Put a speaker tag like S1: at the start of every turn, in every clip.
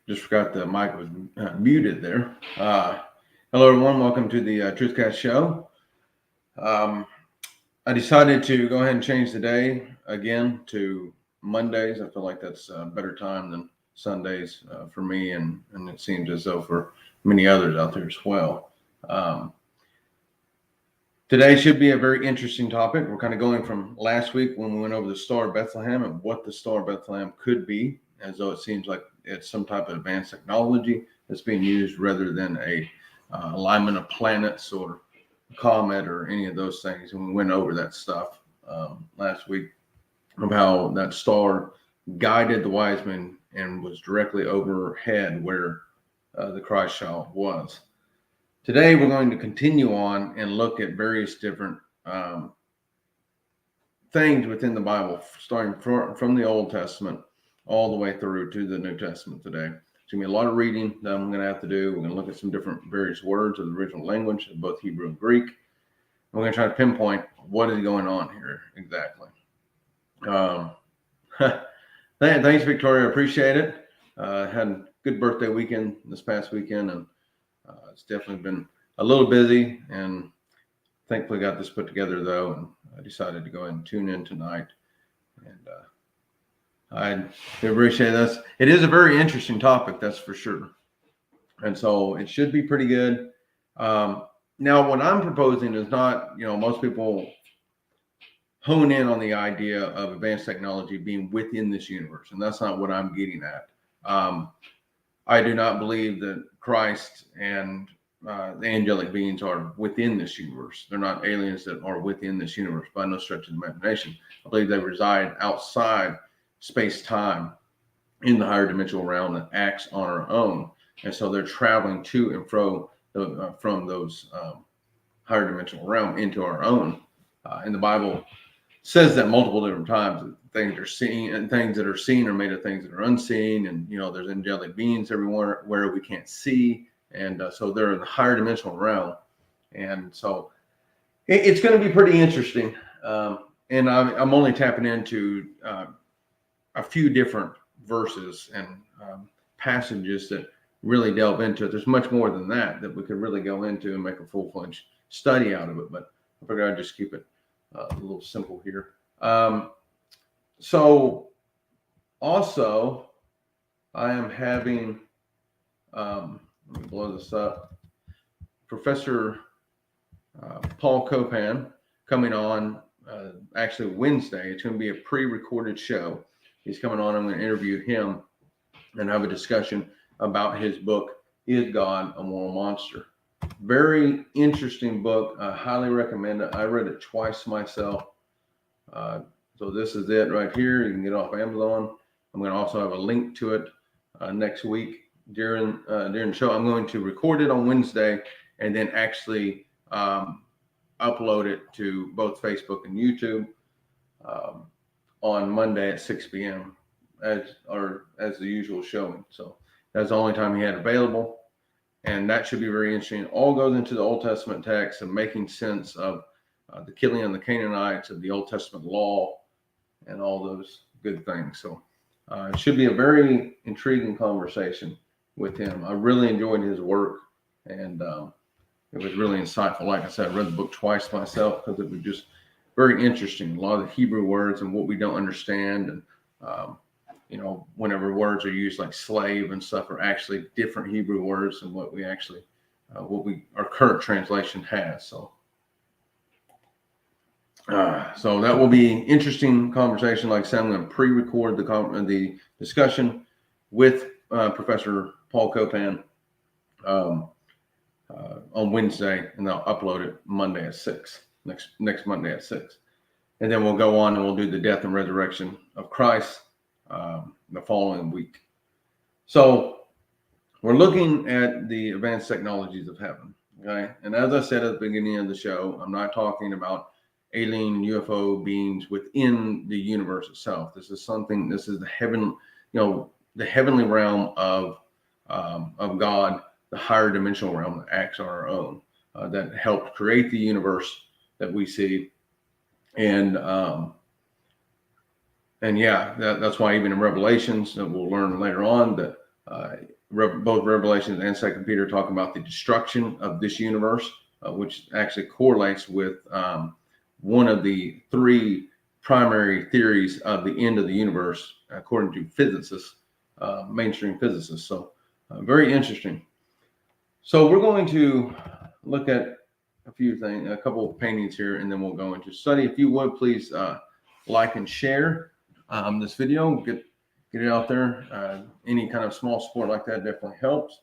S1: Just forgot the mic was muted there. Hello, everyone. Welcome to the Truthcast show. I decided to go ahead and change the day again to Mondays. I feel like that's a better time than Sundays for me, and it seems as though for many others out there as well. Today should be a very interesting topic. We're kind of going from last week when we went over the Star of Bethlehem and what the Star of Bethlehem could be, as though it seems like it's some type of advanced technology that's being used rather than a alignment of planets or comet or any of those things. And we went over that stuff last week of how that star guided the wise men and was directly overhead where the Christ child was. Today, we're going to continue on and look at various different things within the Bible, starting from the Old Testament all the way through to the New Testament today. It's going to be a lot of reading that I'm going to have to do. We're going to look at some different various words of the original language, both Hebrew and Greek. We're going to try to pinpoint what is going on here exactly. Thanks, Victoria. I appreciate it. Had a good birthday weekend this past weekend, and it's definitely been a little busy, and thankfully got this put together though, and I decided to go ahead and tune in tonight. And I appreciate this. It is a very interesting topic, that's for sure. And so it should be pretty good. Now, what I'm proposing is not, most people hone in on the idea of advanced technology being within this universe, and that's not what I'm getting at. I do not believe that Christ and the angelic beings are within this universe. They're not aliens that are within this universe by no stretch of the imagination. I believe they reside outside space-time in the higher dimensional realm that acts on our own. And so they're traveling to and fro from those higher dimensional realm into our own. And the Bible says that multiple different times, that things are seen, and things that are seen are made of things that are unseen. And, there's angelic beings everywhere where we can't see. And so they're in the higher dimensional realm. And so it's going to be pretty interesting. And I'm only tapping into a few different verses and passages that really delve into it. There's much more than that we could really go into and make a full-fledged study out of it. But I figured I'd just keep it a little simple here. So also I am having, let me blow this up, Professor Paul Copan coming on actually Wednesday. It's going to be a pre-recorded show. He's coming on. I'm going to interview him and have a discussion about his book, Is God a Moral Monster? Very interesting book. I highly recommend it. I read it twice myself. So this is it right here. You can get it off Amazon. I'm going to also have a link to it next week during the show. I'm going to record it on Wednesday and then actually upload it to both Facebook and YouTube on Monday at 6 p.m. as the usual showing. So that's the only time he had available. And that should be very interesting. It all goes into the Old Testament text and making sense of the killing of the Canaanites, of the Old Testament law, and all those good things. So it should be a very intriguing conversation with him. I really enjoyed his work, and it was really insightful. Like I said, I read the book twice myself because it was just very interesting. A lot of the Hebrew words and what we don't understand, and whenever words are used like slave and stuff are actually different Hebrew words than what we actually, our current translation has. So that will be on conversation. Like I said, I'm going to pre-record the discussion with Professor Paul Copan on Wednesday, and I'll upload it Monday at 6, next Monday at 6. And then we'll go on and we'll do the death and resurrection of Christ the following week. So we're looking at the advanced technologies of heaven. Okay. And as I said at the beginning of the show, I'm not talking about alien UFO beings within the universe itself. This is the heavenly realm of God, the higher dimensional realm that acts on our own, that helped create the universe that we see. And yeah, that's why even in Revelations that we'll learn later on that both Revelations and Second Peter talk about the destruction of this universe, which actually correlates with one of the three primary theories of the end of the universe, according to physicists, mainstream physicists. So very interesting. So we're going to look at a few things, a couple of paintings here, and then we'll go into study. If you would, please like and share this video. Get it out there. Any kind of small support like that definitely helps.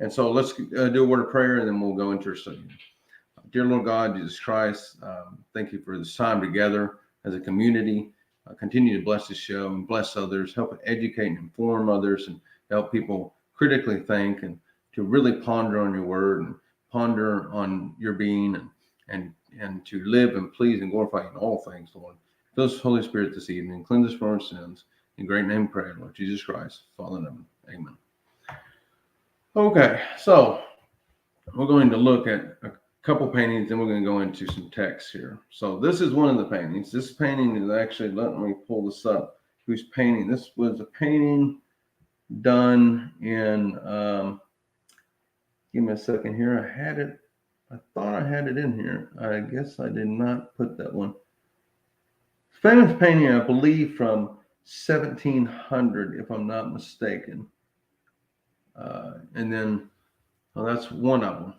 S1: And so let's do a word of prayer, and then we'll go into our study. Dear Lord God, Jesus Christ, thank you for this time together as a community. Continue to bless this show and bless others, help educate and inform others, and help people critically think and to really ponder on your word and ponder on your being and to live and please and glorify in all things, Lord. Fill us, Holy Spirit, this evening. Cleanse us from our sins. In great name, pray, Lord Jesus Christ. Father in heaven. Amen. Okay, so we're going to look at a couple paintings, and we're going to go into some text here. So this is one of the paintings. This painting is actually, let me pull this up. Who's painting? This was a painting done in, give me a second here. I had it. I thought I had it in here. I guess I did not put that one. Famous painting, I believe, from 1700, if I'm not mistaken. And then, well, that's one of them.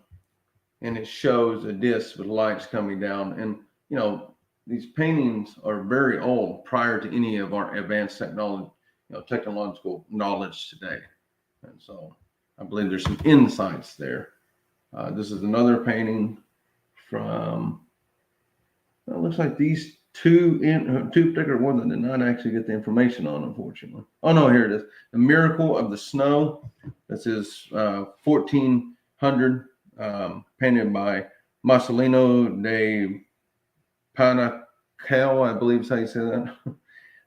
S1: And it shows a disc with lights coming down. And, you know, these paintings are very old, prior to any of our advanced technology, technological knowledge today. And so I believe there's some insights there. This is another painting from, it looks like these two particular ones I did not actually get the information on, unfortunately. Oh, no, here it is. The Miracle of the Snow. This is 1400, painted by Marcelino de Panacal, I believe is how you say that.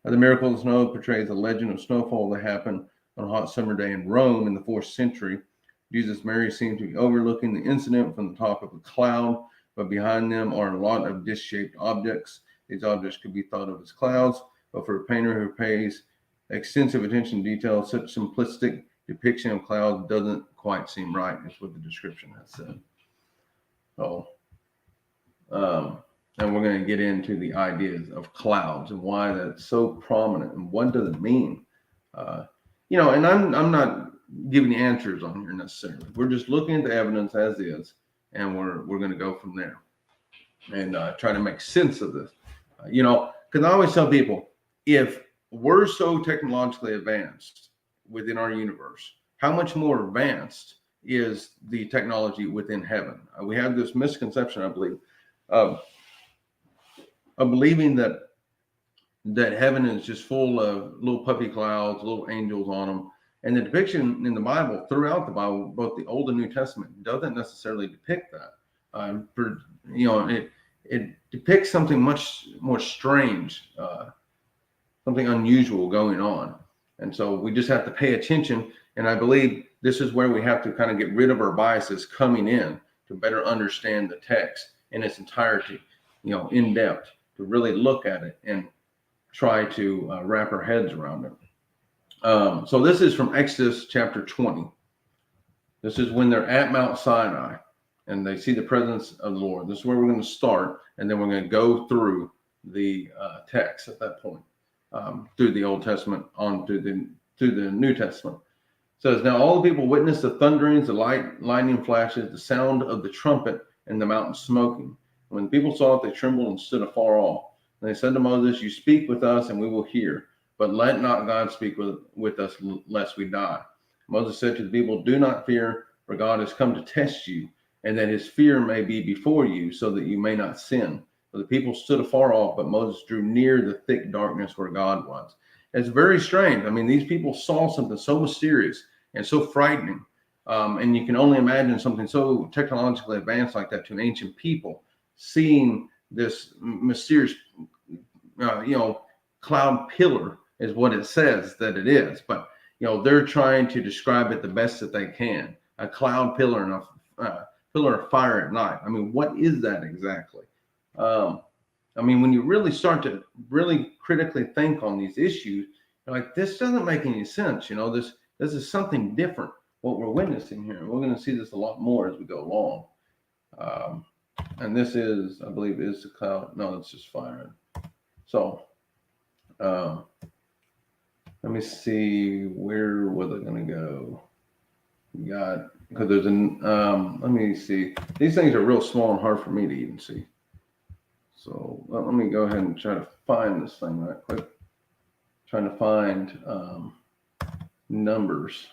S1: The Miracle of the Snow portrays a legend of snowfall that happened on a hot summer day in Rome in the 4th century. Jesus and Mary seem to be overlooking the incident from the top of a cloud, but behind them are a lot of disc-shaped objects. These objects could be thought of as clouds, but for a painter who pays extensive attention to detail, such simplistic depiction of clouds doesn't quite seem right, is what the description has said. So, and we're going to get into the ideas of clouds and why that's so prominent and what does it mean. And I'm not giving answers on here necessarily. We're just looking at the evidence as is, and we're going to go from there and try to make sense of this. Because I always tell people, if we're so technologically advanced within our universe, how much more advanced is the technology within heaven? We have this misconception, I believe, of believing that heaven is just full of little puffy clouds, little angels on them. And the depiction in the Bible, throughout the Bible, both the Old and New Testament, doesn't necessarily depict that. It depicts something much more strange, something unusual going on. And so we just have to pay attention. And I believe this is where we have to kind of get rid of our biases coming in to better understand the text in its entirety, in depth, to really look at it and try to wrap our heads around it. So this is from Exodus chapter 20. This is when they're at Mount Sinai and they see the presence of the Lord. This is where we're going to start, and then we're going to go through the text at that point, through the Old Testament on through the New Testament. It says, now all the people witnessed the thunderings, the lightning flashes, the sound of the trumpet, and the mountain smoking. When the people saw it, they trembled and stood afar off. And they said to Moses, you speak with us, and we will hear. But let not God speak with us, lest we die. Moses said to the people, do not fear, for God has come to test you, and that his fear may be before you, so that you may not sin. For the people stood afar off, but Moses drew near the thick darkness where God was. It's very strange. I mean, these people saw something so mysterious and so frightening. And you can only imagine something so technologically advanced like that to an ancient people, seeing this mysterious, cloud pillar is what it says that it is. But, they're trying to describe it the best that they can. A cloud pillar and a pillar of fire at night. I mean, what is that exactly? When you really start to really critically think on these issues, you're like, this doesn't make any sense. This is something different. what we're witnessing here. We're going to see this a lot more as we go along. And this is, I believe, is the cloud. No, it's just fire. So let me see, where was I going to go? We got, because there's an, let me see. These things are real small and hard for me to even see. So let me go ahead and try to find this thing right quick. Trying to find numbers.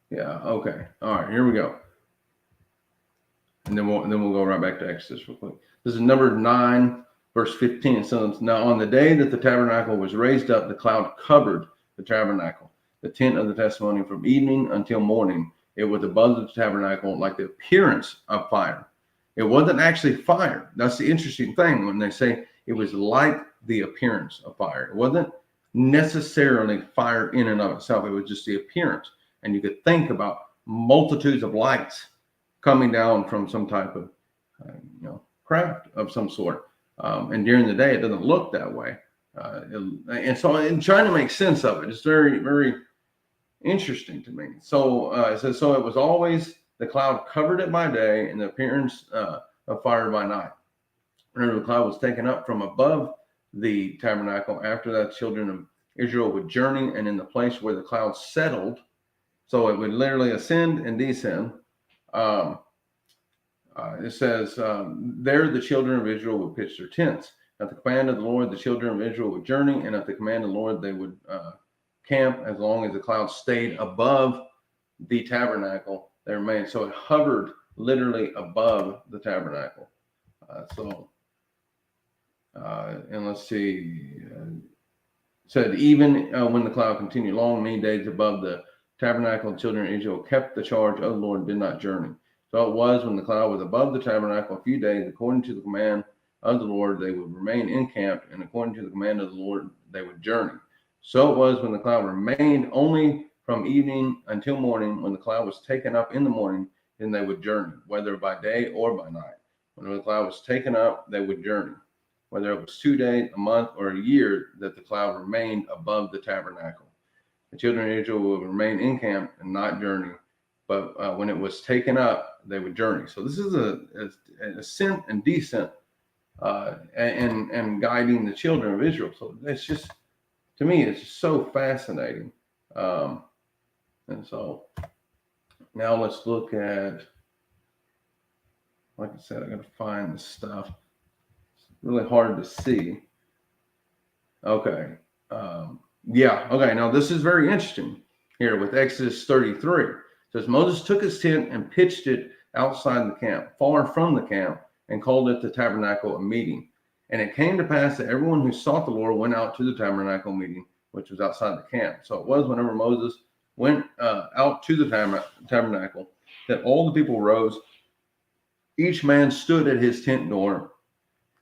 S1: Yeah, okay. All right, here we go. And then we'll go right back to Exodus real quick. This is number 9, verse 15. It says, now on the day that the tabernacle was raised up, the cloud covered the tabernacle, the tent of the testimony, from evening until morning. It was above the tabernacle like the appearance of fire. It wasn't actually fire. That's the interesting thing when they say it was like the appearance of fire. It wasn't necessarily fire in and of itself. It was just the appearance. And you could think about multitudes of lights coming down from some type of craft of some sort. And during the day, it doesn't look that way. And so in trying to make sense of it, it's very, very interesting to me. So it says, so it was always the cloud covered it by day and the appearance of fire by night. Remember, the cloud was taken up from above the tabernacle. After that, children of Israel would journey, and in the place where the cloud settled, so it would literally ascend and descend. It says, there the children of Israel would pitch their tents. At the command of the Lord, the children of Israel would journey, and at the command of the Lord, they would camp. As long as the cloud stayed above the tabernacle, they remained. So it hovered literally above the tabernacle. And let's see, said even when the cloud continued long, many days above the tabernacle, the children of Israel kept the charge of the Lord and did not journey. So it was when the cloud was above the tabernacle a few days, according to the command of the Lord, they would remain encamped, and according to the command of the Lord, they would journey. So it was when the cloud remained only from evening until morning. When the cloud was taken up in the morning, then they would journey, whether by day or by night. When the cloud was taken up, they would journey, whether it was 2 days, a month, or a year that the cloud remained above the tabernacle. The children of Israel would remain encamped and not journey, but when it was taken up, they would journey. So this is an ascent and descent and guiding the children of Israel. So it's just, to me, it's just so fascinating. And so now let's look at, like I said, I got to find this stuff. It's really hard to see. Okay. Okay. Now this is very interesting here with Exodus 33. It says, Moses took his tent and pitched it outside the camp, far from the camp, and called it the tabernacle of meeting. And it came to pass that everyone who sought the Lord went out to the tabernacle meeting, which was outside the camp. So it was whenever Moses went out to the tabernacle that all the people rose. Each man stood at his tent door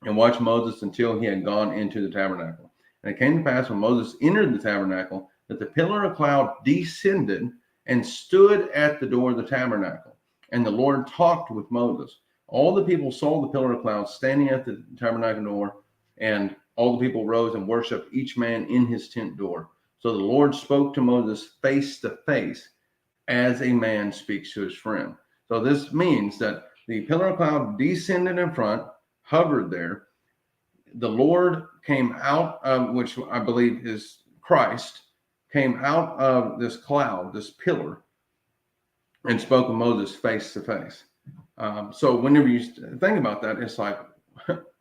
S1: and watched Moses until he had gone into the tabernacle. And it came to pass when Moses entered the tabernacle that the pillar of cloud descended and stood at the door of the tabernacle. And the Lord talked with Moses. All the people saw the pillar of cloud standing at the tabernacle door, and all the people rose and worshiped, each man in his tent door. So the Lord spoke to Moses face to face, as a man speaks to his friend. So this means that the pillar of cloud descended in front, hovered there. The Lord came out of, which I believe is Christ, came out of this cloud, this pillar, and spoke with Moses face to face. So whenever you think about that, it's like,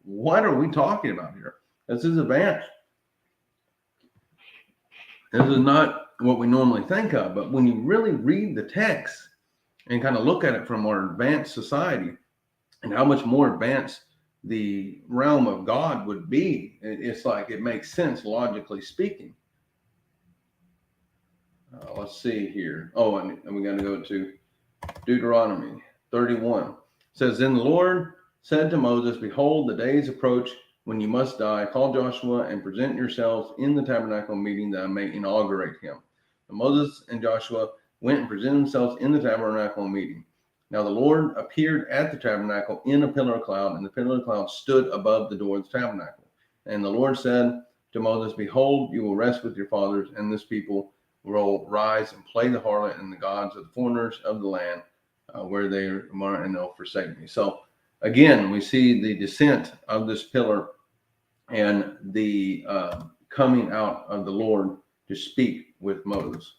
S1: what are we talking about here? This is advanced. This is not what we normally think of, but when you really read the text and kind of look at it from our advanced society and how much more advanced the realm of God would be, it's like it makes sense logically speaking. Let's see here. Oh, and we got to go to Deuteronomy 31. It says, Then the Lord said to Moses, Behold, the days approach when you must die. Call Joshua and present yourselves in the tabernacle meeting that I may inaugurate him. And Moses and Joshua went and presented themselves in the tabernacle meeting. Now the Lord appeared at the tabernacle in a pillar of cloud, and the pillar of cloud stood above the door of the tabernacle. And the Lord said to Moses, Behold, you will rest with your fathers, and this people will rise and play the harlot and the gods of the foreigners of the land where they are, and they'll forsake me. So again, we see the descent of this pillar and the coming out of the Lord to speak with Moses.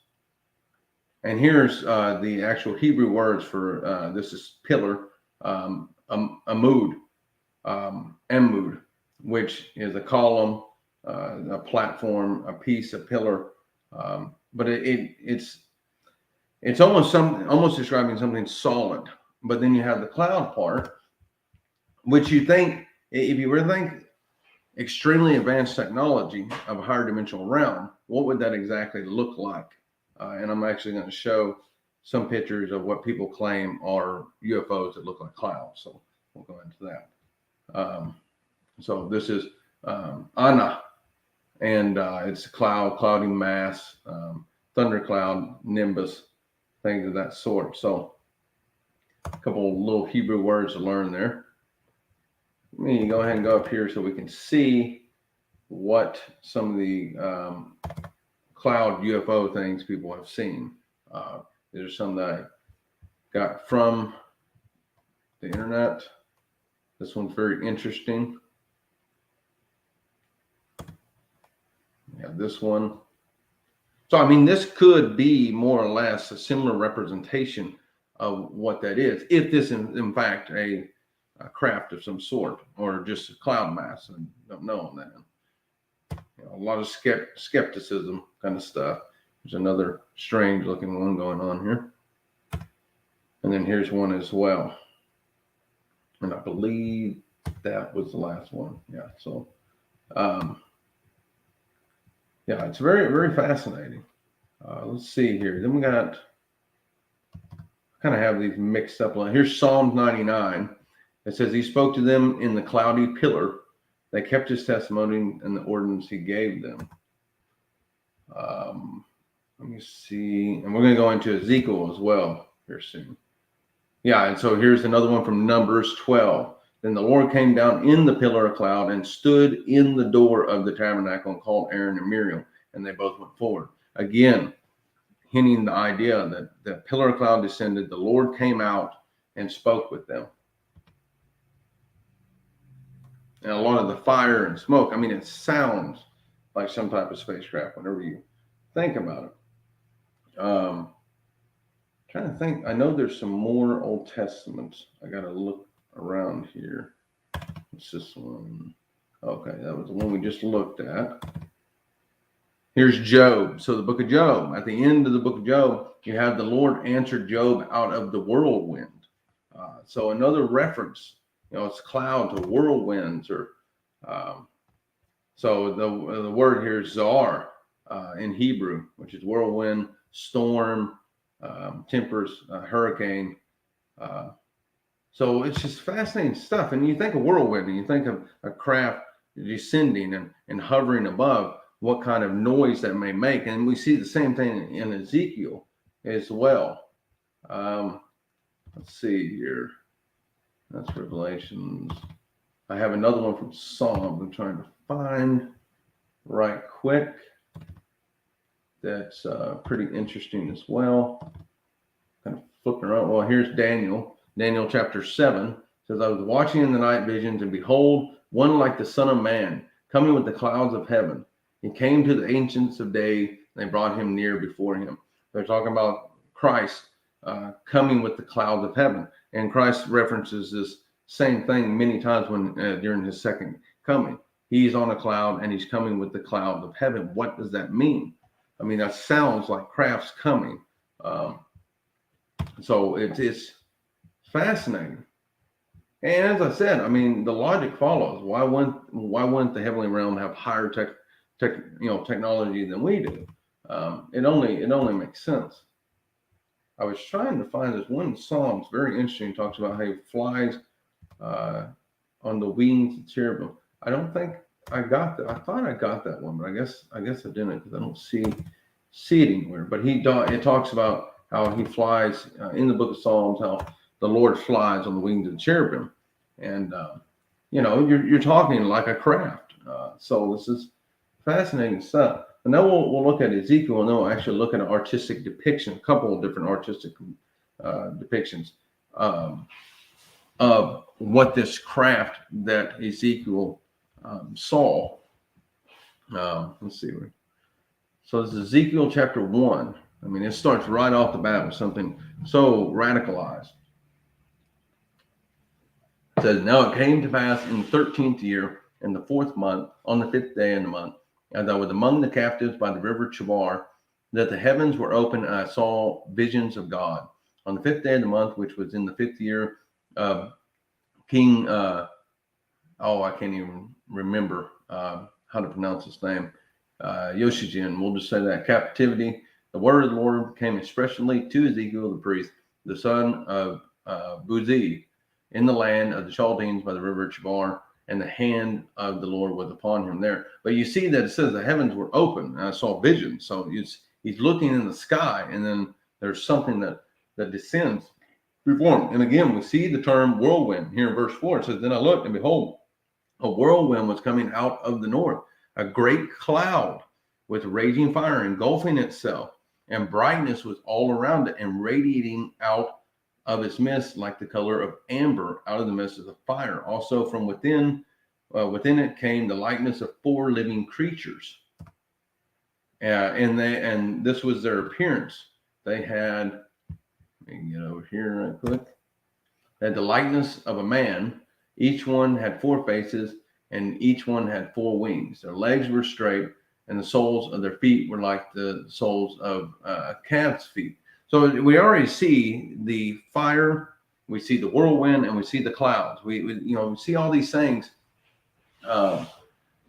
S1: And here's the actual Hebrew words for this is pillar, amud, amud, which is a column, a platform, a piece, a pillar. But it's almost describing something solid. But then you have the cloud part, which you think, if you really think extremely advanced technology of a higher dimensional realm, what would that exactly look like? And I'm actually going to show some pictures of what people claim are UFOs that look like clouds. So we'll go into that. So this is Ana, and it's a cloudy mass, thundercloud, nimbus, things of that sort. So a couple of little Hebrew words to learn there. Let me go ahead and go up here so we can see what some of the cloud UFO things people have seen. These are some that I got from the internet. This one's very interesting. Yeah, this one. So, I mean, this could be more or less a similar representation of what that is, if this is in fact a craft of some sort or just a cloud mass. I don't know on that. A lot of skepticism kind of stuff. There's another strange looking one going on here. And then here's one as well. And I believe that was the last one. Yeah. So, yeah, it's very, very fascinating. Let's see here. Then we got, kind of have these mixed up. Here's Psalm 99. It says, he spoke to them in the cloudy pillar. They kept his testimony and the ordinance he gave them. Let me see. And we're going to go into Ezekiel as well here soon. Yeah, and so here's another one from Numbers 12. Then the Lord came down in the pillar of cloud and stood in the door of the tabernacle and called Aaron and Miriam, and they both went forward. Again, hinting the idea that the pillar of cloud descended, the Lord came out and spoke with them. And a lot of the fire and smoke, I mean, it sounds like some type of spacecraft whenever you think about it. Trying to think, I know there's some more Old Testaments. I got to look around here. What's this one? Okay, that was the one we just looked at. Here's Job. So the book of Job, at the end of the book of Job, you have the Lord answered Job out of the whirlwind. So another reference, it's cloud to whirlwinds, or so the word here is zar in Hebrew, which is whirlwind, storm, tempest, hurricane. So it's just fascinating stuff. And you think of whirlwind, and you think of a craft descending and hovering above, what kind of noise that may make. And we see the same thing in Ezekiel as well. Let's see here. That's Revelations. I have another one from Psalms I'm trying to find right quick. That's pretty interesting as well. Kind of flipping around. Well, here's Daniel. Daniel chapter 7 says, I was watching in the night visions, and behold, one like the Son of Man, coming with the clouds of heaven. He came to the ancients of days, and they brought him near before him. They're talking about Christ coming with the clouds of heaven. And Christ references this same thing many times when during his second coming. He's on a cloud, and he's coming with the clouds of heaven. What does that mean? I mean, that sounds like crafts coming. So it's fascinating. And as I said, I mean, the logic follows. Why wouldn't the heavenly realm have higher technology than we do? It only makes sense. I was trying to find this one psalm. It's very interesting. It talks about how he flies on the wings of cherubim. I don't think I got that. I thought I got that one, but I guess I didn't, because I don't see it anywhere. But it talks about how he flies in the book of Psalms, how the Lord flies on the wings of the cherubim, and you're talking like a craft. So this is fascinating stuff. And then we'll look at Ezekiel, and then we'll actually look at an artistic depiction, a couple of different artistic depictions of what this craft that Ezekiel saw. Let's see. So this is Ezekiel Chapter 1. I mean, it starts right off the bat with something so radicalized. It says, "Now it came to pass in the 13th year, in the 4th month, on the 5th day in the month, as I was among the captives by the river Chebar, that the heavens were open, and I saw visions of God. On the 5th day of the month, which was in the 5th year of King, I can't even remember how to pronounce his name, Yoshijin, we'll just say that, captivity, the word of the Lord came expressly to Ezekiel the priest, the son of Buzi, in the land of the Chaldeans by the river Chebar, and the hand of the Lord was upon him there." But you see that it says the heavens were open, and I saw visions. So he's looking in the sky, and then there's something that descends before him. And again, we see the term whirlwind here in verse 4. It says, "Then I looked, and behold, a whirlwind was coming out of the north, a great cloud with raging fire engulfing itself, and brightness was all around it, and radiating out of its midst like the color of amber out of the midst of the fire. Also from within it came the likeness of 4 living creatures." And this was their appearance. They had, let me get over here right quick. They had the likeness of a man. Each one had 4 faces, and each one had 4 wings. Their legs were straight, and the soles of their feet were like the soles of calves' feet. So we already see the fire, we see the whirlwind, and we see the clouds. We see all these things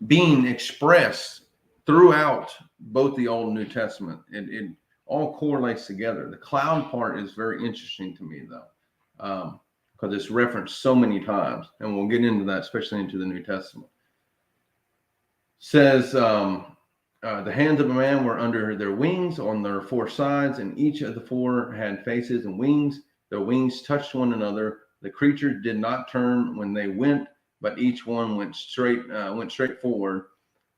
S1: being expressed throughout both the Old and New Testament. It all correlates together. The cloud part is very interesting to me, though, because it's referenced so many times, and we'll get into that, especially into the New Testament. It says, the hands of a man were under their wings on their 4 sides, and each of the 4 had faces and wings. Their wings touched one another. The creatures did not turn when they went, but each one went straight forward.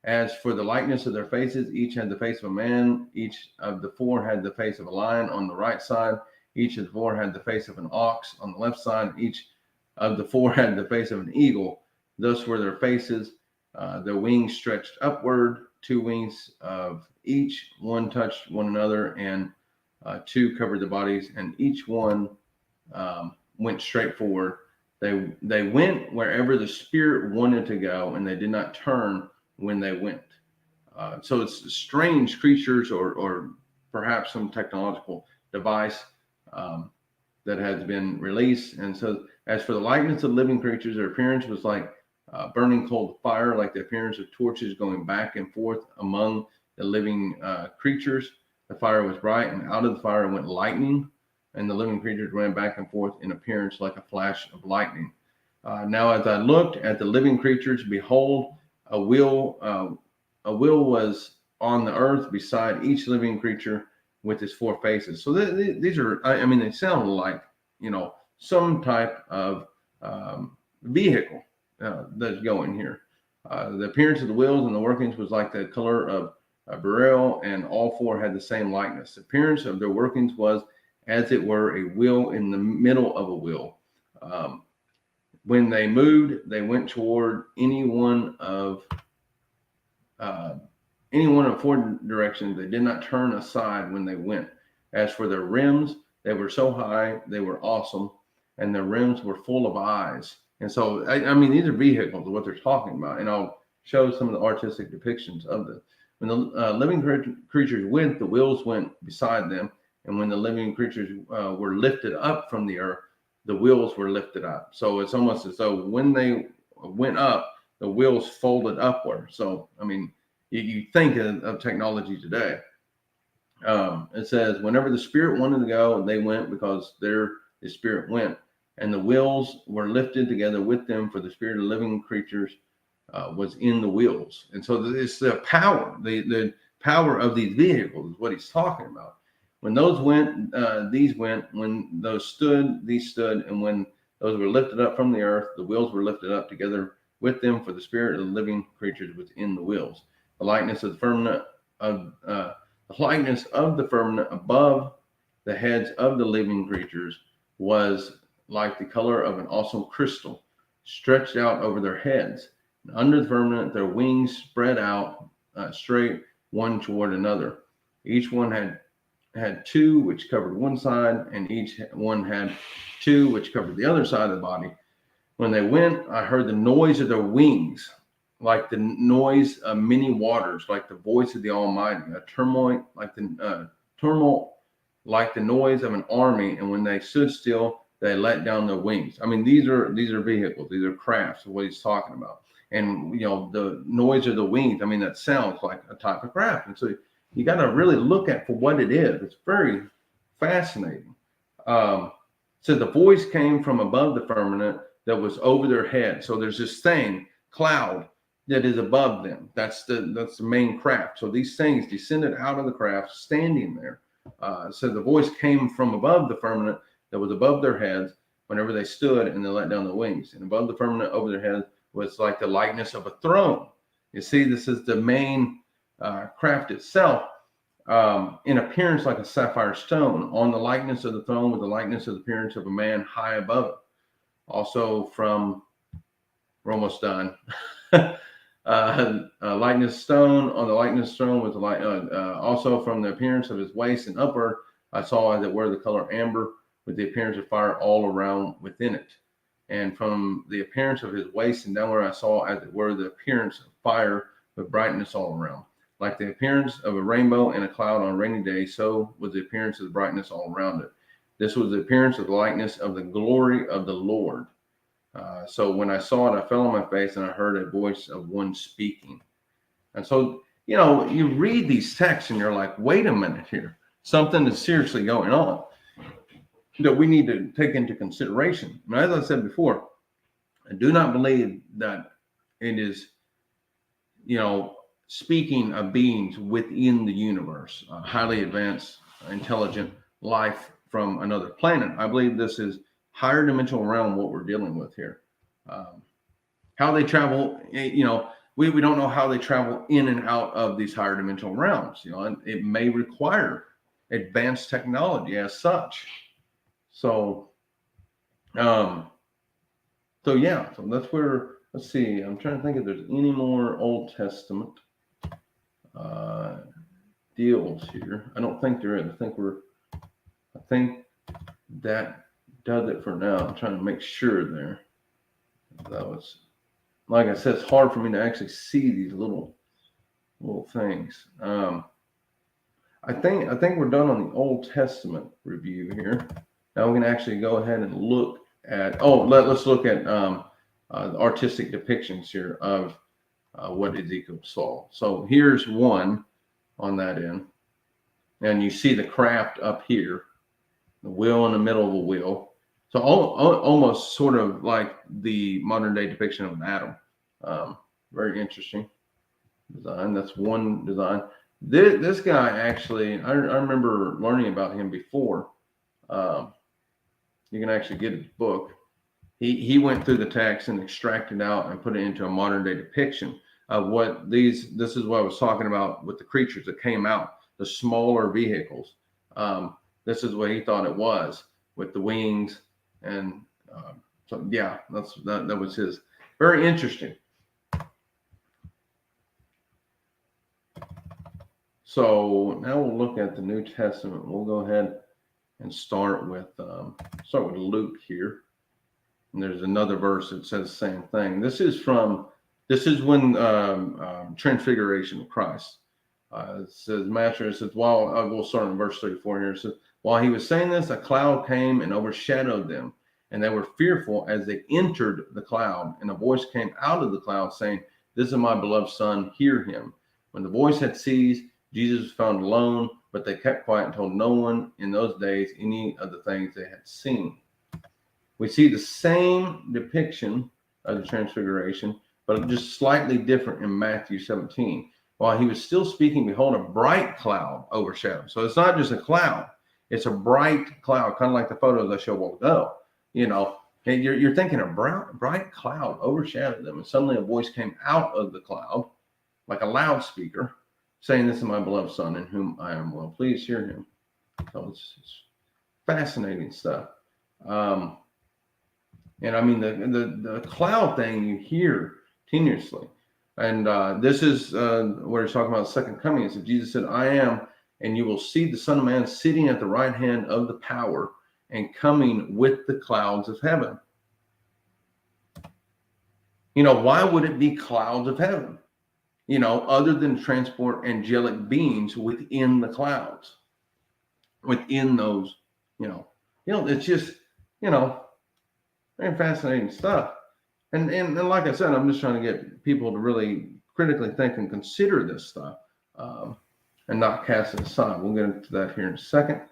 S1: As for the likeness of their faces, each had the face of a man. Each of the 4 had the face of a lion on the right side. Each of the 4 had the face of an ox on the left side. Each of the 4 had the face of an eagle. Thus were their faces. Their wings stretched upward, 2 wings of each. One touched one another, and 2 covered the bodies, and each one went straight forward. They went wherever the Spirit wanted to go, and they did not turn when they went. So it's strange creatures, or perhaps some technological device that has been released. And so as for the likeness of living creatures, their appearance was like burning coal of fire, like the appearance of torches going back and forth among the living creatures. The fire was bright, and out of the fire went lightning, and the living creatures ran back and forth in appearance like a flash of lightning. Now as I looked at the living creatures, behold, a wheel was on the earth beside each living creature with its 4 faces. So these are, I mean, they sound like, some type of vehicle that's going here. The appearance of the wheels and the workings was like the color of beryl, and all 4 had the same likeness. The appearance of their workings was as it were a wheel in the middle of a wheel. When they moved, they went toward any one of 4 directions. They did not turn aside when they went. As for their rims, they were so high, they were awesome, and their rims were full of eyes. And so, I mean, these are vehicles of what they're talking about, and I'll show some of the artistic depictions of this. When the living creatures went, the wheels went beside them, and when the living creatures were lifted up from the earth, the wheels were lifted up. So it's almost as though when they went up, the wheels folded upward. So, I mean, you think of technology today. It says, whenever the Spirit wanted to go, they went, because the Spirit went. And the wheels were lifted together with them, for the Spirit of living creatures was in the wheels. And so it's the power, the power of these vehicles is what he's talking about. When those went, these went. When those stood, these stood. And when those were lifted up from the earth, the wheels were lifted up together with them, for the Spirit of the living creatures was in the wheels. The likeness of the firmament the likeness of the firmament above the heads of the living creatures was like the color of an awesome crystal, stretched out over their heads. And under the firmament, their wings spread out straight, one toward another. Each one had two, which covered one side, and each one had two, which covered the other side of the body. When they went, I heard the noise of their wings, like the noise of many waters, like the voice of the Almighty, a turmoil like the noise of an army. And when they stood still, they let down their wings. I mean, these are vehicles, these are crafts, of what he's talking about. And the noise of the wings, I mean, that sounds like a type of craft. And so you got to really look at for what it is. It's very fascinating. So the voice came from above the firmament that was over their head. So there's this thing, cloud, that is above them. That's the main craft. So these things descended out of the craft, standing there. So the voice came from above the firmament that was above their heads whenever they stood, and they let down the wings. And above the firmament over their heads was like the likeness of a throne. You see, this is the main craft itself, in appearance like a sapphire stone. On the likeness of the throne was the likeness of the appearance of a man high above it. Also from, we're almost done. Likeness stone. On the likeness stone was the also from the appearance of his waist and upward, I saw as it were the color amber, with the appearance of fire all around within it. And from the appearance of his waist and downward, I saw as it were the appearance of fire with brightness all around. Like the appearance of a rainbow in a cloud on a rainy day, so was the appearance of the brightness all around it. This was the appearance of the likeness of the glory of the Lord. So when I saw it, I fell on my face, and I heard a voice of one speaking. And so, you read these texts and you're like, wait a minute here. Something is seriously going on that we need to take into consideration. And as I said before, I do not believe that it is, speaking of beings within the universe, highly advanced, intelligent life from another planet. I believe this is higher dimensional realm, what we're dealing with here. How they travel, we don't know how they travel in and out of these higher dimensional realms. And it may require advanced technology as such. So that's where, let's see, I'm trying to think if there's any more Old Testament deals here. I don't think there is. I think that does it for now. I'm trying to make sure there. That was, like I said, it's hard for me to actually see these little things. I think we're done on the Old Testament review here. Now we can actually go ahead and look at, let's look at the artistic depictions here of what Ezekiel saw. So here's one on that end. And you see the craft up here, the wheel in the middle of the wheel. So almost sort of like the modern day depiction of an atom. Very interesting design. That's one design. This guy actually, I remember learning about him before. You can actually get his book. He went through the text and extracted out and put it into a modern day depiction of what this is what I was talking about with the creatures that came out, the smaller vehicles. This is what he thought it was with the wings. And that was his. Very interesting. So now we'll look at the New Testament. We'll go ahead and start with Luke here. And there's another verse that says the same thing. This is when Transfiguration of Christ. It says, we'll start in verse 34 here. It says, while he was saying this, a cloud came and overshadowed them, and they were fearful as they entered the cloud. And a voice came out of the cloud saying, "This is my beloved son, hear him." When the voice had ceased, Jesus was found alone, but they kept quiet and told no one in those days any of the things they had seen. We see the same depiction of the Transfiguration, but just slightly different in Matthew 17. While he was still speaking, behold, a bright cloud overshadowed. So it's not just a cloud. It's a bright cloud, kind of like the photos I showed a while ago. And you're thinking a bright cloud overshadowed them. And suddenly a voice came out of the cloud, like a loudspeaker. saying, "This is my beloved Son, in whom I am well pleased. Hear him." So it's fascinating stuff. And I mean, the cloud thing you hear continuously. And this is where he's talking about the second coming. It said, Jesus said, "I am, and you will see the Son of Man sitting at the right hand of the power and coming with the clouds of heaven." Why would it be clouds of heaven? Other than transport angelic beings within the clouds, within those, it's just, very fascinating stuff. And like I said, I'm just trying to get people to really critically think and consider this stuff, and not cast it aside. We'll get into that here in a second.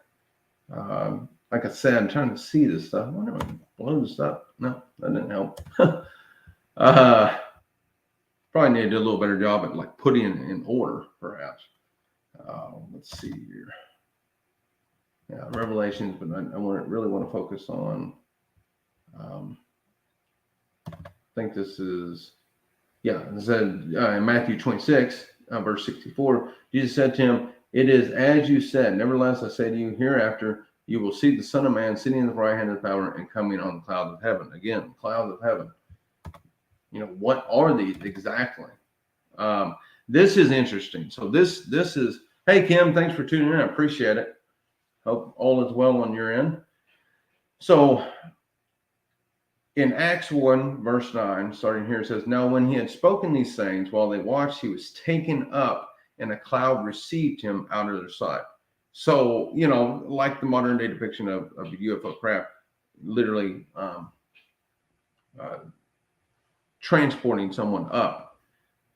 S1: Like I said, I'm trying to see this stuff. I wonder if I can blow this up. No, that didn't help. Probably need to do a little better job at like putting it in order, perhaps. Let's see here. Yeah, Revelations, but I really want to focus on. I think this is, it said in Matthew 26, verse 64, Jesus said to him, "It is as you said. Nevertheless, I say to you, hereafter you will see the Son of Man sitting in the right hand of power and coming on the clouds of heaven." Again, clouds of heaven. What are these exactly? This is interesting. So this is, hey, Kim, thanks for tuning in. I appreciate it. Hope all is well on your end. So in Acts 1, verse 9, starting here, it says, "Now when he had spoken these things, while they watched, he was taken up, and a cloud received him out of their sight." So, like the modern day depiction of a UFO craft, literally transporting someone up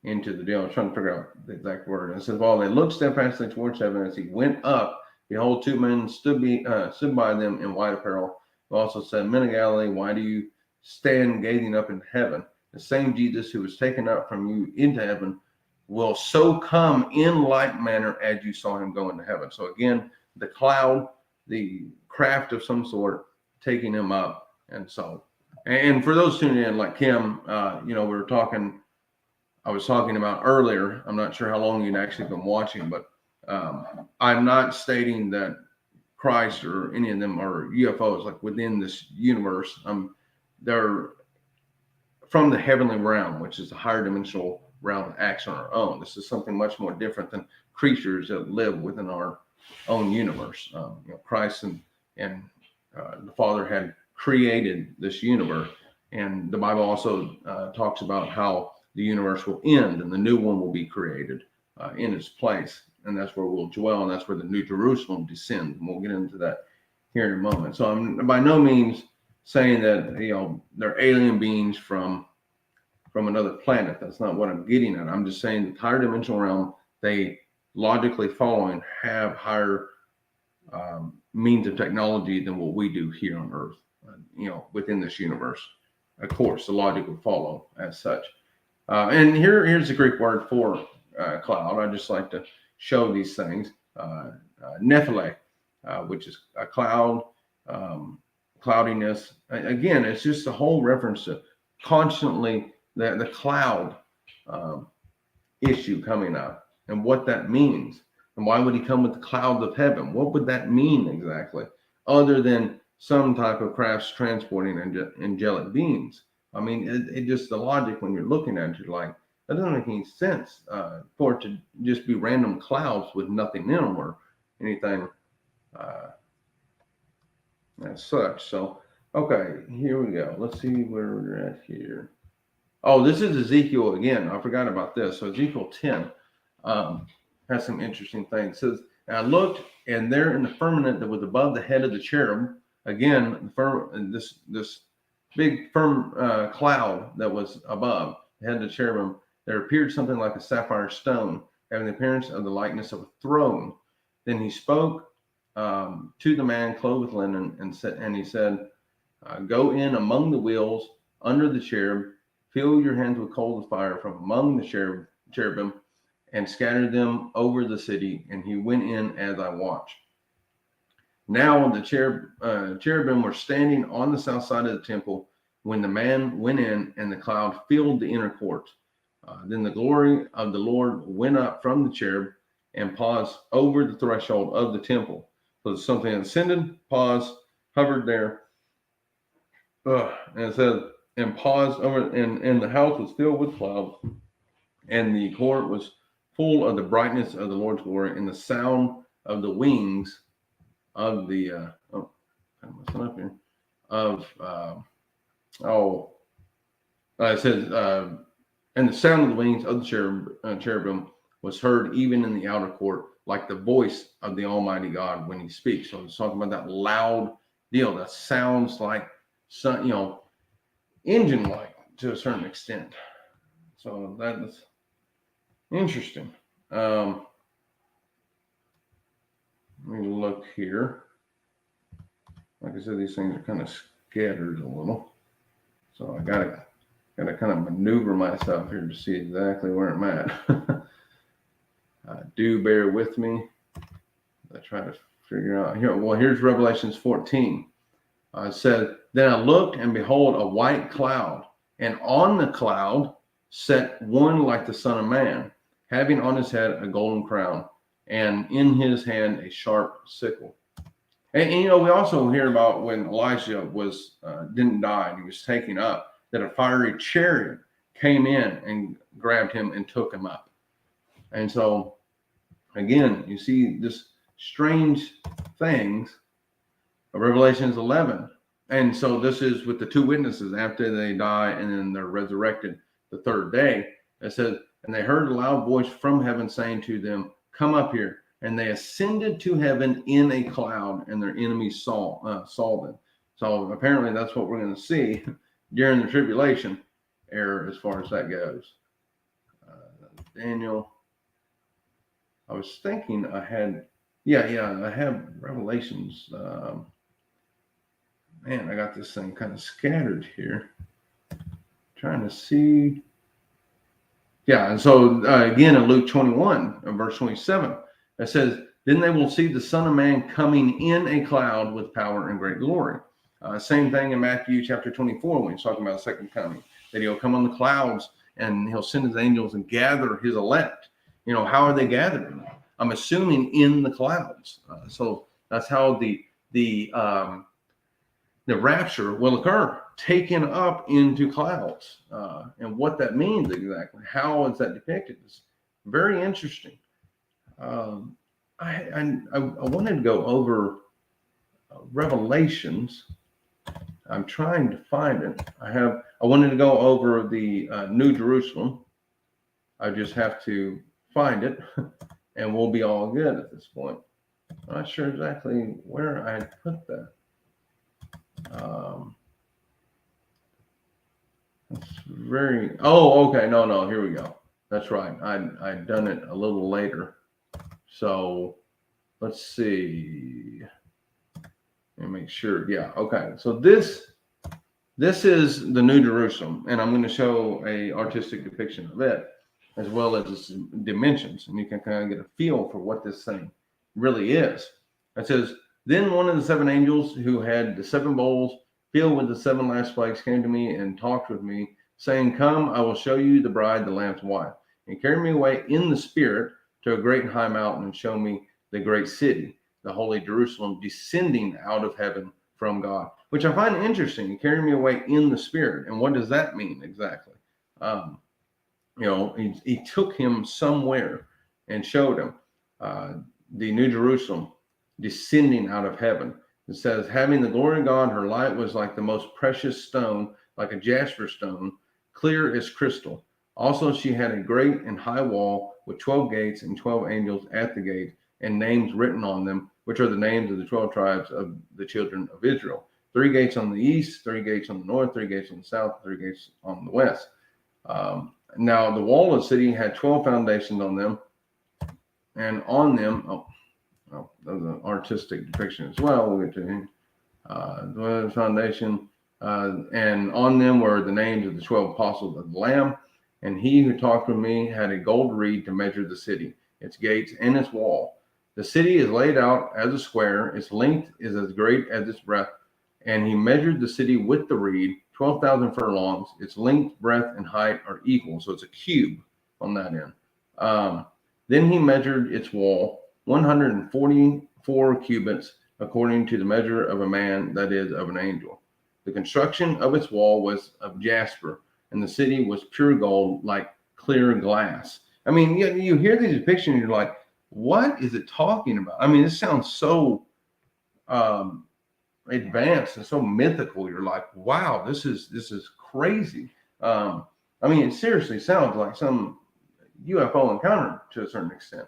S1: into the deal. I was trying to figure out the exact word. And it says, "While they looked steadfastly towards heaven, as he went up, behold, two men stood by them in white apparel, who also said, 'Men of Galilee, why do you stand gazing up into heaven? The same Jesus who was taken up from you into heaven will so come in like manner as you saw him go into heaven.'" So again, the cloud, the craft of some sort, taking him up. And for those tuning in, like Kim, we were talking. I was talking about earlier. I'm not sure how long you'd actually been watching, but I'm not stating that Christ or any of them are UFOs, like within this universe. They're from the heavenly realm, which is a higher dimensional realm that acts on our own. This is something much more different than creatures that live within our own universe. Christ and the Father had created this universe, and the Bible also talks about how the universe will end and the new one will be created in its place, and that's where we'll dwell, and that's where the New Jerusalem descends. And we'll get into that here in a moment. So I'm by no means saying that they're alien beings from another planet. That's not what I'm getting at. I'm just saying the higher dimensional realm, they logically following have higher means of technology than what we do here on Earth. Within this universe, of course, the logic would follow as such. And here's the Greek word for cloud. I just like to show these things. Nephele, which is a cloud, cloudiness. Again, it's just a whole reference to constantly the cloud issue coming up and what that means. And why would he come with the clouds of heaven? What would that mean exactly? Other than some type of crafts transporting angelic beings. I mean, it just the logic when you're looking at it, you're like, that doesn't make any sense for it to just be random clouds with nothing in them or anything as such. So, okay, here we go. Let's see where we're at here. Oh, this is Ezekiel again. I forgot about this. So Ezekiel 10 has some interesting things. It says, "And I looked, and there in the firmament that was above the head of the cherub," again, this big firm cloud that was above the head of the cherubim, "there appeared something like a sapphire stone, having the appearance of the likeness of a throne. Then he spoke to the man clothed with linen, and he said, 'Go in among the wheels under the cherub, fill your hands with coals of fire from among the cherubim, and scatter them over the city.' And he went in as I watched. Now the cherubim were standing on the south side of the temple when the man went in, and the cloud filled the inner court. Then the glory of the Lord went up from the cherub and paused over the threshold of the temple. So something ascended, paused, hovered there, and it says, and paused over, and the house was filled with clouds, and the court was full of the brightness of the Lord's glory, and the sound of the wings of the I'm messing up here of it says and the sound of the wings of the cherubim was heard even in the outer court, like the voice of the Almighty God when He speaks. So it's talking about that loud deal that sounds like some, engine-like to a certain extent. So that's interesting. Let me look here. Like I said, these things are kind of scattered a little, so I gotta kind of maneuver myself here to see exactly where I'm at. Do bear with me. I try to figure out here. Well, here's Revelations 14. It says, "Then I looked, and behold, a white cloud, and on the cloud sat one like the Son of Man, having on his head a golden crown, and in his hand a sharp sickle." And we also hear about when Elijah didn't die and he was taken up, that a fiery chariot came in and grabbed him and took him up. And so, again, you see this strange things of Revelations 11. And so this is with the two witnesses after they die and then they're resurrected the third day. It says, "And they heard a loud voice from heaven saying to them, 'Come up here.' And they ascended to heaven in a cloud, and their enemies saw them." So apparently that's what we're going to see during the tribulation era as far as that goes. Daniel, I was thinking I had, I have Revelations. Man, I got this thing kind of scattered here. Trying to see. Yeah, and so again in Luke 21, verse 27, it says, "Then they will see the Son of Man coming in a cloud with power and great glory." Same thing in Matthew chapter 24 when he's talking about the second coming, that He'll come on the clouds and He'll send His angels and gather His elect. How are they gathering? I'm assuming in the clouds. So that's how the rapture will occur, taken up into clouds. And what that means exactly, how is that depicted, is very interesting. I wanted to go over Revelations. I'm trying to find it. I wanted to go over the New Jerusalem. I just have to find it, and we'll be all good at this point. I'm not sure exactly where I put that. Okay. No, here we go. That's right. I'd done it a little later. So let's see. Let me make sure. Yeah. Okay. So this is the New Jerusalem, and I'm going to show a artistic depiction of it as well as its dimensions, and you can kind of get a feel for what this thing really is. It says, "Then one of the seven angels who had the seven bowls filled with the seven last plagues came to me and talked with me, saying, 'Come, I will show you the bride, the Lamb's wife.' And carried me away in the spirit to a great and high mountain and showed me the great city, the holy Jerusalem, descending out of heaven from God." Which I find interesting. He carried me away in the spirit. And what does that mean exactly? He took him somewhere and showed him the New Jerusalem descending out of heaven. It says, "Having the glory of God, her light was like the most precious stone, like a jasper stone, clear as crystal. Also, she had a great and high wall with 12 gates and 12 angels at the gate, and names written on them, which are the names of the 12 tribes of the children of Israel. 3 gates on the east, 3 gates on the north, 3 gates on the south, 3 gates on the west." Now, the wall of the city had 12 foundations on them, and on them, that was an artistic depiction as well. We'll get to him. The foundation, and on them were the names of the 12 apostles of the Lamb. And he who talked with me had a gold reed to measure the city, its gates, and its wall. The city is laid out as a square. Its length is as great as its breadth. And he measured the city with the reed, 12,000 furlongs. Its length, breadth, and height are equal. So it's a cube on that end. Then he measured its wall 144 cubits, according to the measure of a man, that is, of an angel. The construction of its wall was of jasper, and the city was pure gold, like clear glass. I mean, you hear these depictions, and you're like, what is it talking about? I mean, this sounds so advanced and so mythical. You're like, wow, this is crazy. I mean, it seriously sounds like some UFO encounter to a certain extent.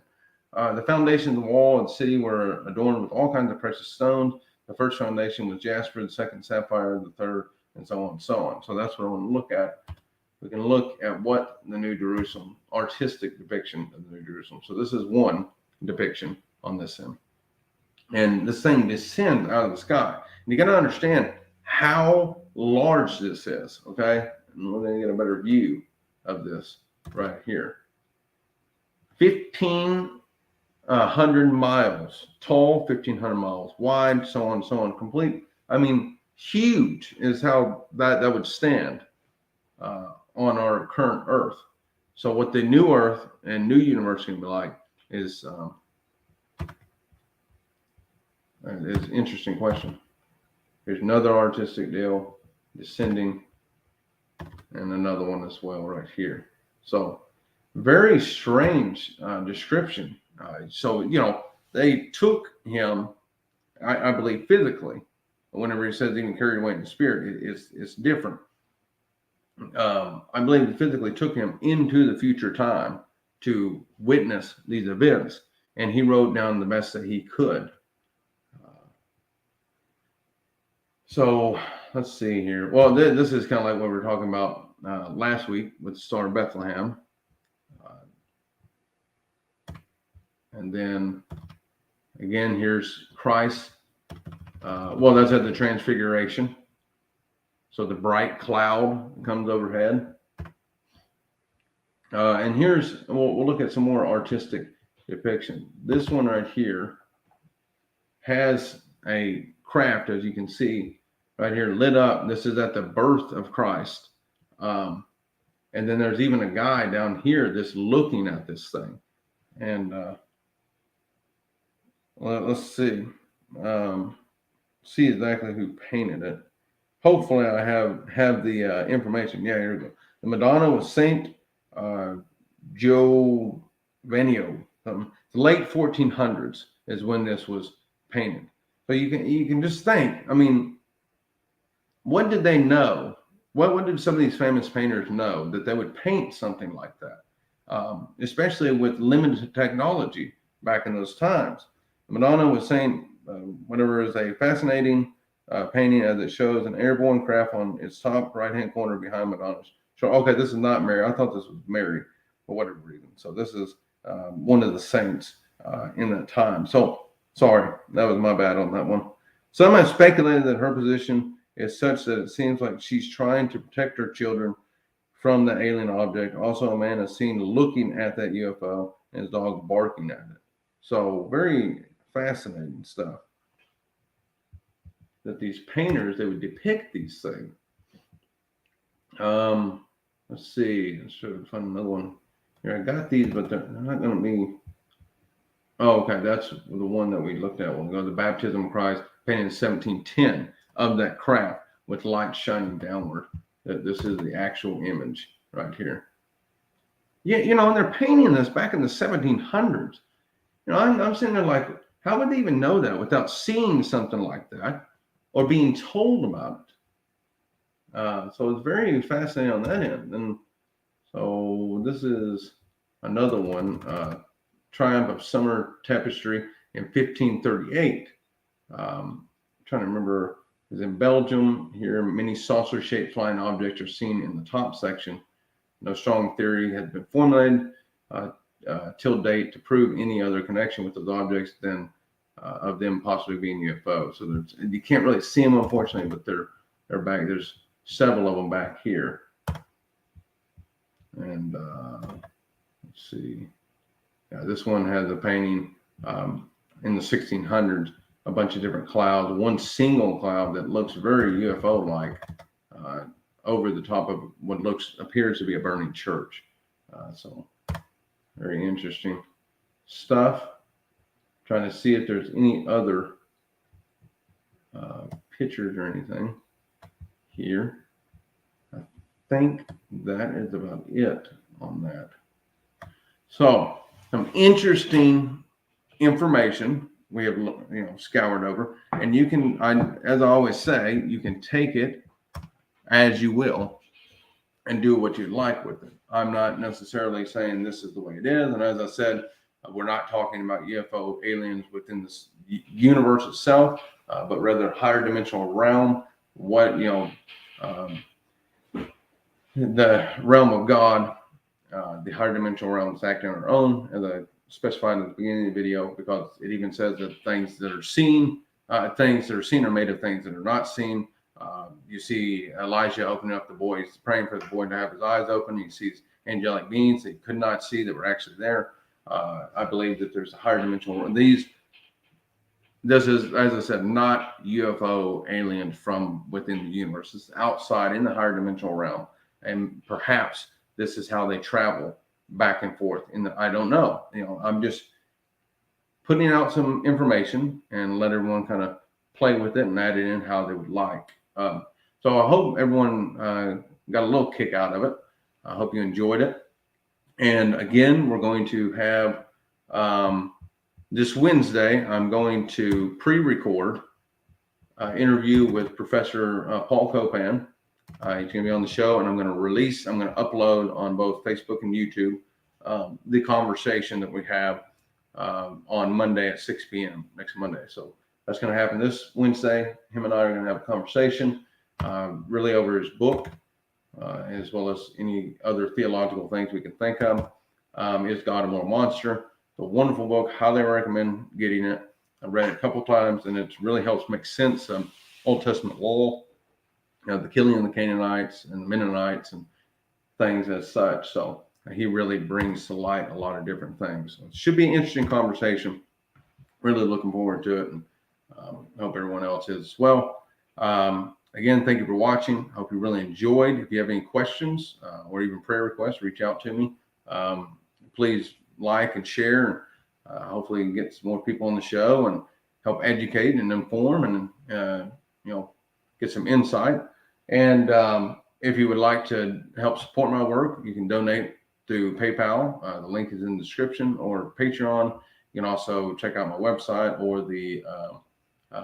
S1: The foundations of the wall and the city were adorned with all kinds of precious stones. The first foundation was jasper, the second sapphire, the third, and so on and so on. So that's what I want to look at. We can look at what the New Jerusalem, artistic depiction of the New Jerusalem. So this is one depiction on this end. And this thing descends out of the sky. And you got to understand how large this is, okay? And we're going to get a better view of this right here. 1,500 miles tall, 1,500 miles wide, so on and so on. Complete, I mean, huge is how that would stand on our current Earth. So what the new Earth and new universe is going to be like is an interesting question. Here's another artistic deal, descending, and another one as well right here. So very strange description. So, you know, they took him, I believe, physically. Whenever he says even carried away in the spirit, it's different. I believe they physically took him into the future time to witness these events, and he wrote down the best that he could. So let's see here. Well, this is kind of like what we were talking about last week with the Star of Bethlehem. And then again, here's Christ. Well, that's at the Transfiguration. So the bright cloud comes overhead. And here's, we'll look at some more artistic depiction. This one right here has a craft, as you can see right here, lit up. This is at the birth of Christ. And then there's even a guy down here that's looking at this thing. And well, let's see. See exactly who painted it. Hopefully I have the information. Yeah, here we go. The Madonna was Saint Giovanni. The late 1400s is when this was painted. So you can just think. I mean, what did they know? What did some of these famous painters know that they would paint something like that? Especially with limited technology back in those times. The Madonna was Saint whatever is a fascinating painting as it shows an airborne craft on its top right-hand corner behind Madonna's. So, okay, this is not Mary. I thought this was Mary for whatever reason. So this is one of the saints in that time. So, sorry, that was my bad on that one. Some have speculated that her position is such that it seems like she's trying to protect her children from the alien object. Also, a man is seen looking at that UFO and his dog barking at it. So, very fascinating stuff. That these painters, they would depict these things. Let's see. Let's try to find another one. Here, I got these, but they're not going to be. Oh, okay. That's the one that we looked at. We'll go to the Baptism of Christ, painted in 1710 of that craft with light shining downward. This is the actual image right here. Yeah, you know, and they're painting this back in the 1700s. You know, I'm sitting there like, how would they even know that without seeing something like that or being told about it? So it's very fascinating on that end. And so this is another one, Triumph of Summer Tapestry in 1538. Trying to remember, is in Belgium. Here, many saucer-shaped flying objects are seen in the top section. No strong theory has been formulated till date to prove any other connection with those objects than of them possibly being UFOs. So you can't really see them, unfortunately, but they're back. There's several of them back here. And let's see. Yeah, this one has a painting in the 1600s, a bunch of different clouds, one single cloud that looks very UFO-like over the top of what appears to be a burning church. So very interesting. stuff. Trying to see if there's any other pictures or anything here. I think that is about it on that. So some interesting information we have scoured over, and you can, as I always say, you can take it as you will and do what you like with it. I'm not necessarily saying this is the way it is, and as I said, we're not talking about UFO aliens within this universe itself, but rather higher dimensional realm. What the realm of God, the higher dimensional realm is acting on our own, as I specified at the beginning of the video, because it even says that things that are seen are made of things that are not seen. You see Elijah opening up the boy, he's praying for the boy to have his eyes open. He sees angelic beings that he could not see that were actually there. I believe that there's a higher dimensional realm. This is, as I said, not UFO aliens from within the universe. It's outside in the higher dimensional realm. And perhaps this is how they travel back and forth. I don't know. I'm just putting out some information and let everyone kind of play with it and add it in how they would like. So I hope everyone got a little kick out of it. I hope you enjoyed it. And again, we're going to have this Wednesday, I'm going to pre-record interview with Professor Paul Copan. He's going to be on the show, and I'm going to upload on both Facebook and YouTube the conversation that we have on Monday at 6 p.m. next Monday. So that's going to happen this Wednesday. Him and I are going to have a conversation really over his book, as well as any other theological things we can think of. Is God a Moral Monster? It's a wonderful book. Highly recommend getting it. I've read it a couple of times, and it really helps make sense of Old Testament law, the killing of the Canaanites and the Mennonites and things as such. So he really brings to light a lot of different things. So it should be an interesting conversation. Really looking forward to it, and hope everyone else is as well. Again, thank you for watching. Hope you really enjoyed. If you have any questions or even prayer requests, reach out to me. Please like and share. Hopefully get some more people on the show and help educate and inform and get some insight. And if you would like to help support my work, you can donate through PayPal. The link is in the description, or Patreon. You can also check out my website or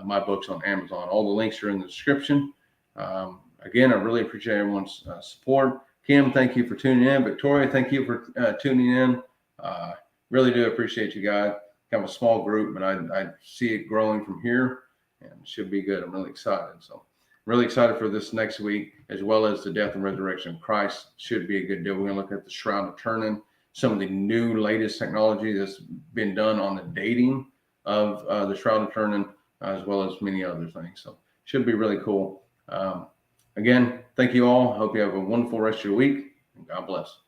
S1: my books on Amazon. All the links are in the description. Again, I really appreciate everyone's support. Kim, thank you for tuning in. Victoria, thank you for tuning in. Really do appreciate you guys. Kind of a small group, but I see it growing from here, and it should be good. I'm really excited. So really excited for this next week, as well as the death and resurrection of Christ. Should be a good deal. We're going to look at the Shroud of Turin, some of the new latest technology that's been done on the dating of the Shroud of Turin, as well as many other things. So should be really cool. Again, thank you all. Hope you have a wonderful rest of your week, and God bless.